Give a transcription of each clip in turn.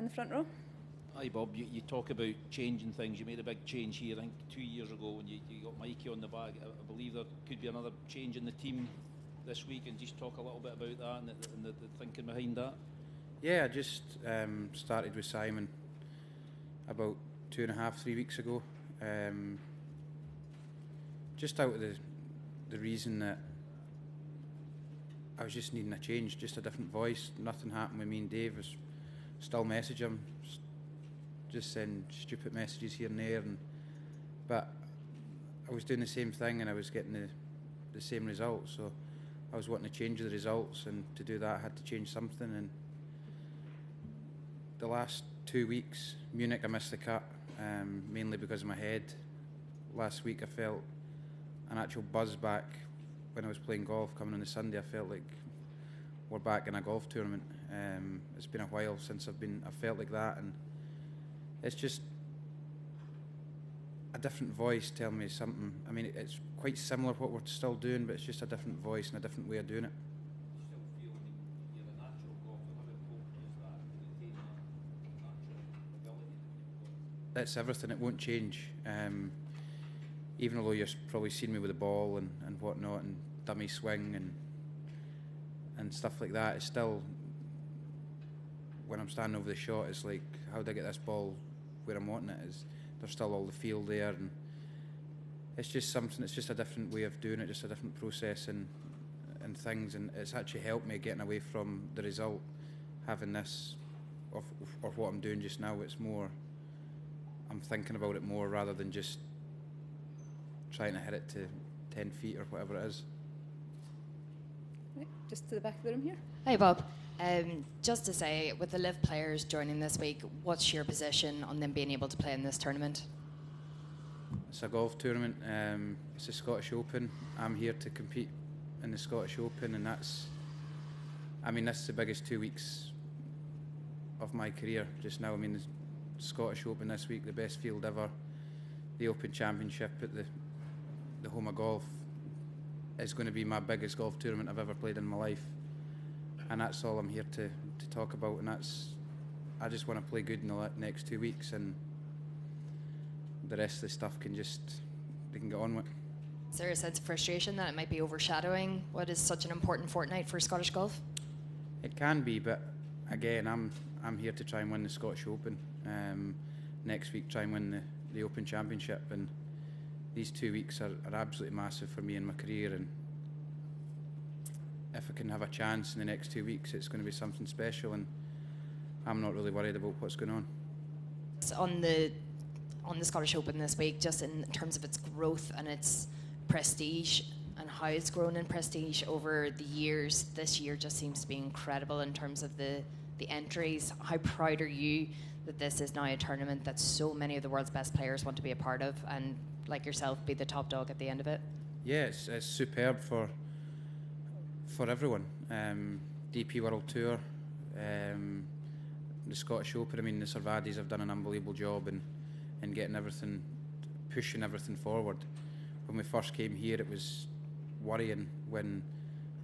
the front row. Hi Bob, you talk about changing things. You made a big change here, I think 2 years ago when you got Mikey on the bag. I believe there could be another change in the team this week, and just talk a little bit about that and the thinking behind that. Yeah, I just started with Simon about 2.5-3 weeks ago. Just out of the reason that I was just needing a change, just a different voice. Nothing happened with me and Dave. I still message him, just send stupid messages here and there, but I was doing the same thing and I was getting the same results. So I was wanting to change the results, and to do that I had to change something. And the last 2 weeks, Munich I missed the cut, mainly because of my head. Last week I felt an actual buzz back when I was playing golf. Coming on the Sunday, I felt like we're back in a golf tournament. It's been a while since I felt like that, and it's just a different voice telling me something. I mean, it's quite similar to what we're still doing, but it's just a different voice and a different way of doing it. You still feel you're a natural golfer. How important is that to retain that natural ability that you've got? That's everything. It won't change. Even though you've probably seen me with the ball and whatnot, and dummy swing and stuff like that, it's still, when I'm standing over the shot, it's like, how do I get this ball where I'm wanting it? There's still all the feel there, and it's just something. It's just a different way of doing it, just a different process and things, and it's actually helped me getting away from the result, having this of what I'm doing just now. It's more, I'm thinking about it more rather than just trying to hit it to 10 feet or whatever it is. Right, just to the back of the room here. Hi Bob. Just to say, with the LIV players joining this week, what's your position on them being able to play in this tournament? It's a golf tournament. It's the Scottish Open. I'm here to compete in the Scottish Open, and this is the biggest 2 weeks of my career just now. I mean, the Scottish Open this week, the best field ever. The Open Championship at the home of golf is going to be my biggest golf tournament I've ever played in my life, and that's all I'm here to talk about. And I just want to play good in the next 2 weeks, and the rest of the stuff they can get on with. Is there a sense of frustration that it might be overshadowing what is such an important fortnight for Scottish golf? It can be, but again, I'm here to try and win the Scottish Open. Next week, try and win the Open Championship, and these 2 weeks are absolutely massive for me in my career, and if I can have a chance in the next 2 weeks, it's going to be something special, and I'm not really worried about what's going on. On the Scottish Open this week, just in terms of its growth and its prestige and how it's grown in prestige over the years, this year just seems to be incredible in terms of the entries. How proud are you that this is now a tournament that so many of the world's best players want to be a part of, and like yourself, be the top dog at the end of it? Yeah, it's superb for everyone. DP World Tour, the Scottish Open. I mean, the Servadis have done an unbelievable job in getting everything, pushing everything forward. When we first came here, it was worrying when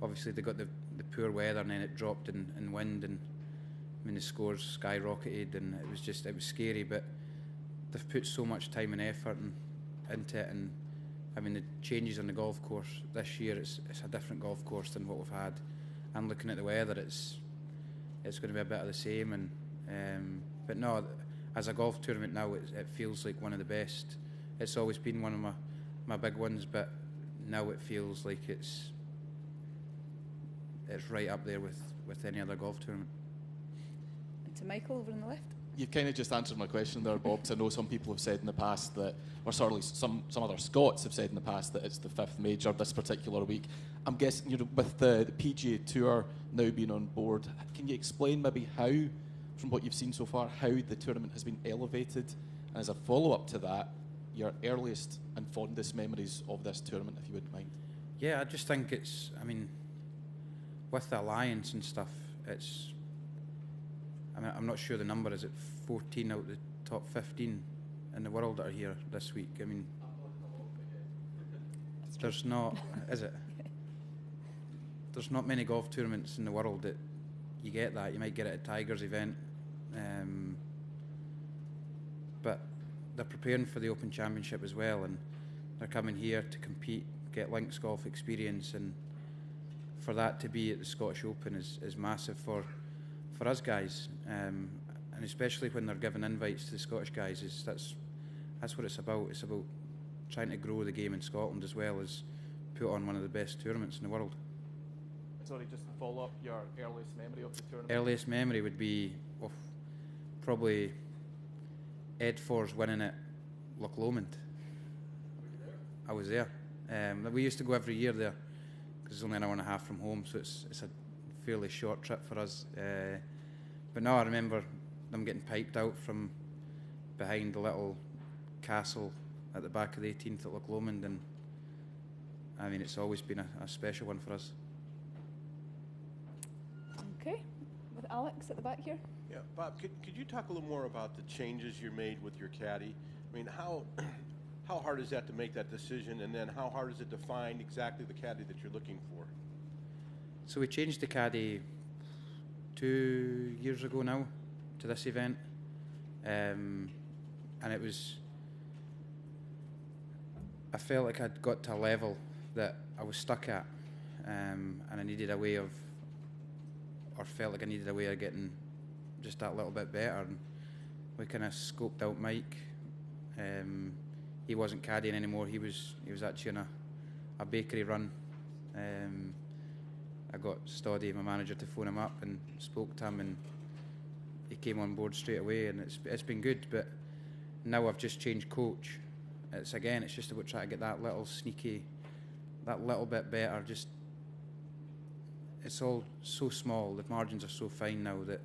obviously they got the poor weather, and then it dropped in wind, and I mean the scores skyrocketed, and it was scary. But they've put so much time and effort into it, and I mean the changes on the golf course this year, it's a different golf course than what we've had. And looking at the weather, it's going to be a bit of the same. And but no, as a golf tournament now, it feels like one of the best. It's always been one of my big ones, but now it feels like it's right up there with any other golf tournament. And to Michael over on the left. You've kind of just answered my question there, Bob, because I know some people have said in the past that, or certainly some other Scots have said in the past that it's the fifth major this particular week. I'm guessing, with the PGA Tour now being on board, can you explain maybe how, from what you've seen so far, how the tournament has been elevated? And as a follow-up to that, your earliest and fondest memories of this tournament, if you wouldn't mind. Yeah, I just think with the alliance and stuff, I'm not sure the number. Is it 14 out of the top 15 in the world that are here this week? I mean, there's not, is it? There's not many golf tournaments in the world that you get that. You might get it at Tiger's event, but they're preparing for the Open Championship as well, and they're coming here to compete, get links golf experience, and for that to be at the Scottish Open is massive for us guys, and especially when they're giving invites to the Scottish guys. That's what it's about. It's about trying to grow the game in Scotland as well as put on one of the best tournaments in the world. Sorry, just to follow up, your earliest memory of the tournament? Earliest memory would be probably Ed For's winning at Loch Lomond. I was there. We used to go every year there because it's only an hour and a half from home, so it's a fairly short trip for us. But now I remember them getting piped out from behind the little castle at the back of the 18th at Loch Lomond, and I mean, it's always been a special one for us. Okay, with Alex at the back here. Yeah, Bob, could you talk a little more about the changes you made with your caddy? I mean, how hard is that to make that decision, and then how hard is it to find exactly the caddy that you're looking for? So we changed the caddy 2 years ago now to this event, and it was, I felt like I'd got to a level that I was stuck at, and I needed a way of, or felt like I needed a way of getting just that little bit better. And we kind of scoped out Mike. He wasn't caddying anymore. He was actually on a bakery run. I got Stoddy, my manager, to phone him up and spoke to him, and he came on board straight away, and it's been good. But now I've just changed coach. It's just about trying to get that little sneaky, that little bit better. Just, it's all so small. The margins are so fine now that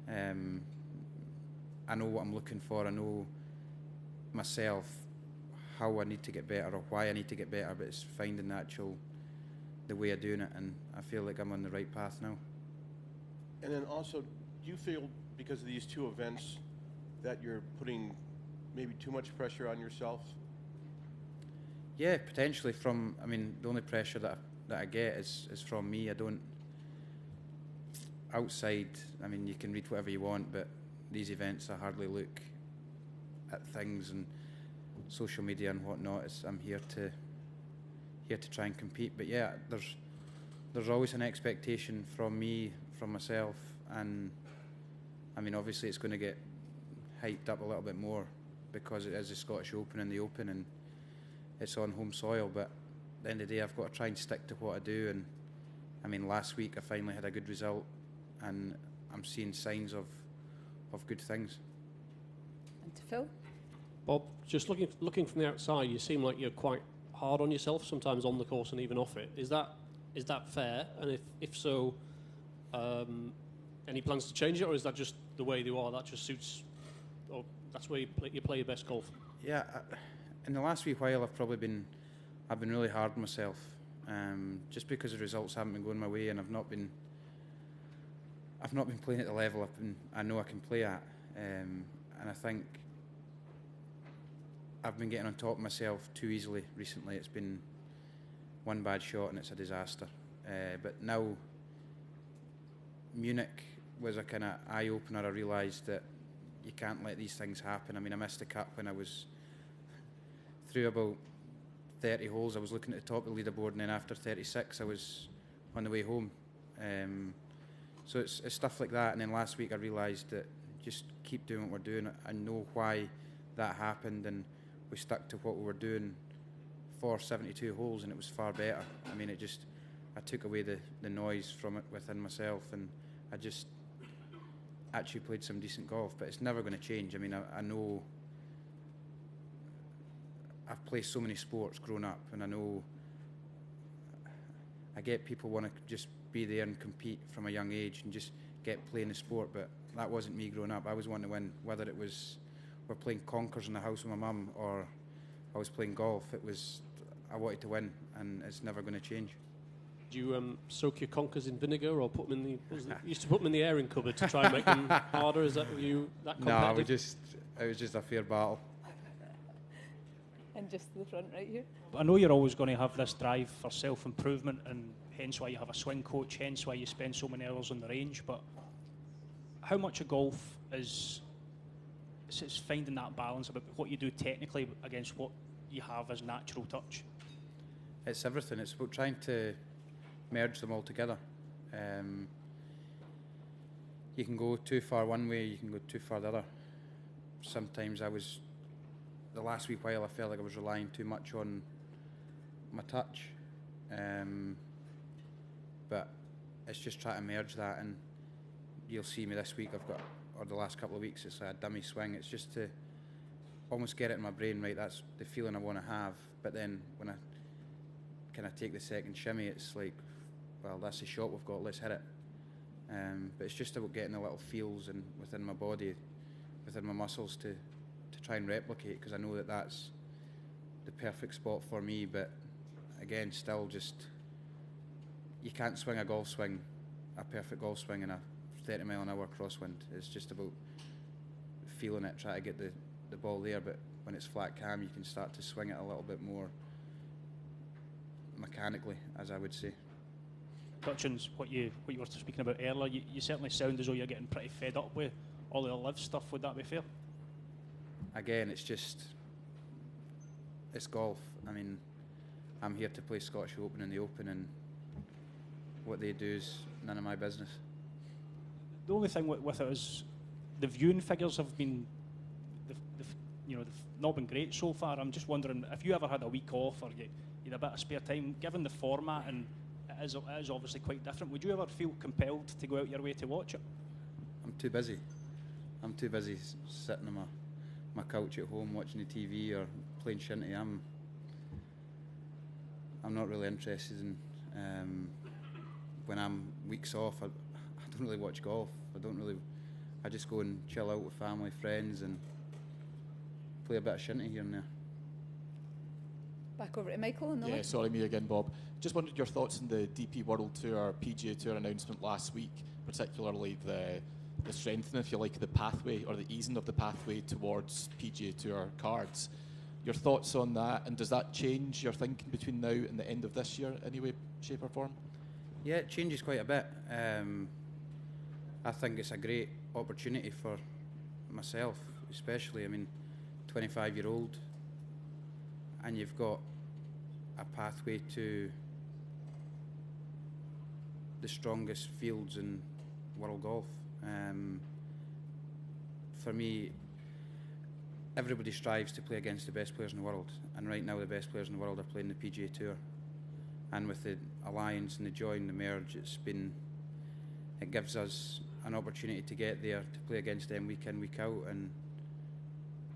I know what I'm looking for. I know myself how I need to get better or why I need to get better. But it's finding the way of doing it, and I feel like I'm on the right path now. And then also, do you feel because of these two events that you're putting maybe too much pressure on yourself? Yeah, potentially. The only pressure that I get is from me. I don't, outside, you can read whatever you want, but these events, I hardly look at things and social media and whatnot. I'm here to try and compete. But yeah, there's always an expectation from me, from myself, and obviously it's going to get hyped up a little bit more because it is the Scottish Open and the Open, and it's on home soil. But at the end of the day, I've got to try and stick to what I do. And last week I finally had a good result, and I'm seeing signs of good things. And to Phil. Bob, just looking from the outside, you seem like you're quite hard on yourself sometimes on the course and even off it. Is that fair? And if so, any plans to change it, or is that just the way you are? That just suits, or that's where you play your best golf? Yeah, in the last wee while, I've been really hard on myself, just because the results haven't been going my way, and I've not been playing at the level I know I can play at, and I think I've been getting on top of myself too easily recently. It's been one bad shot and it's a disaster. But now, Munich was a kind of eye-opener. I realised that you can't let these things happen. I missed the cut when I was through about 30 holes. I was looking at the top of the leaderboard, and then after 36 I was on the way home. So it's stuff like that. And then last week I realised that just keep doing what we're doing. I know why that happened, and we stuck to what we were doing for 72 holes, and it was far better. I took away the noise from it within myself, and I just actually played some decent golf. But it's never going to change. I know I've played so many sports growing up, and I know I get people want to just be there and compete from a young age and just get playing the sport, but that wasn't me growing up. I was wanting to win, whether it was we're playing conkers in the house with my mum or I was playing golf. I wanted to win, and it's never going to change. Do you soak your conkers in vinegar, or put them in you used to put them in the airing cupboard to try and make them harder? Is that that competitive? No, it was just a fair battle. And just to the front right here. But I know you're always going to have this drive for self-improvement, and hence why you have a swing coach, hence why you spend so many hours on the range. But how much of golf is it's finding that balance about what you do technically against what you have as natural touch. It's everything. It's about trying to merge them all together. You can go too far one way, you can go too far the other. Sometimes the last wee while I felt like I was relying too much on my touch. But it's just trying to merge that, and you'll see me this week, or the last couple of weeks, it's like a dummy swing. It's just to almost get it in my brain, right, that's the feeling I want to have. But then when I kind of take the second shimmy, it's like, well, that's the shot we've got, let's hit it. But it's just about getting the little feels and within my body, within my muscles to try and replicate, because I know that that's the perfect spot for me. But again, still just, you can't swing a golf swing, a perfect golf swing in a 30 mile an hour crosswind. It's just about feeling it, try to get the ball there, but when it's flat cam you can start to swing it a little bit more mechanically, as I would say. Hutchins, what you were speaking about earlier, you certainly sound as though you're getting pretty fed up with all the live stuff. Would that be fair? Again, it's golf. I mean, I'm here to play Scottish Open and the Open, and what they do is none of my business. The only thing with it is the viewing figures have been, they've not been great so far. I'm just wondering if you ever had a week off or you had a bit of spare time, given the format, and it is obviously quite different, would you ever feel compelled to go out your way to watch it? I'm too busy. I'm too busy sitting on my couch at home watching the TV or playing shinty. I'm not really interested in, when I'm weeks off, I don't really watch golf. I just go and chill out with family, friends, and play a bit of shinty here and there. Back over to Michael on the Yeah, left. sorry, me again, Bob. Just wondered your thoughts on the DP World Tour, PGA Tour announcement last week, particularly the strengthening, if you like, the pathway or the easing of the pathway towards PGA Tour cards. Your thoughts on that, and does that change your thinking between now and the end of this year in any way, shape or form? Yeah, it changes quite a bit. I think it's a great opportunity for myself, especially. I mean, 25-year-old, and you've got a pathway to the strongest fields in world golf. For me, everybody strives to play against the best players in the world, and right now the best players in the world are playing the PGA Tour. And with the alliance and the join, the merge, it gives us an opportunity to get there, to play against them week in, week out. And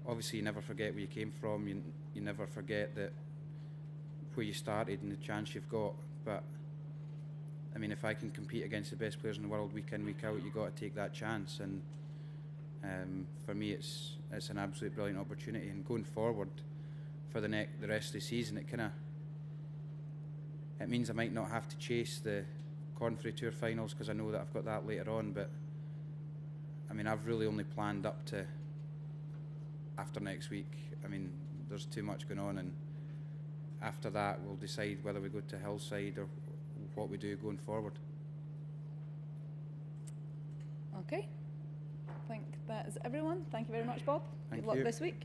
obviously you never forget where you came from, you never forget that where you started and the chance you've got. But I mean, if I can compete against the best players in the world week in, week out, you got to take that chance. And for me, it's an absolute brilliant opportunity. And going forward for the rest of the season, it means I might not have to chase the Cornferry Tour finals, because I know that I've got that later on. But I mean, I've really only planned up to after next week. I mean, there's too much going on, and after that we'll decide whether we go to Hillside or what we do going forward. Okay. I think that is everyone. Thank you very much, Bob. Thank Good luck you. this week.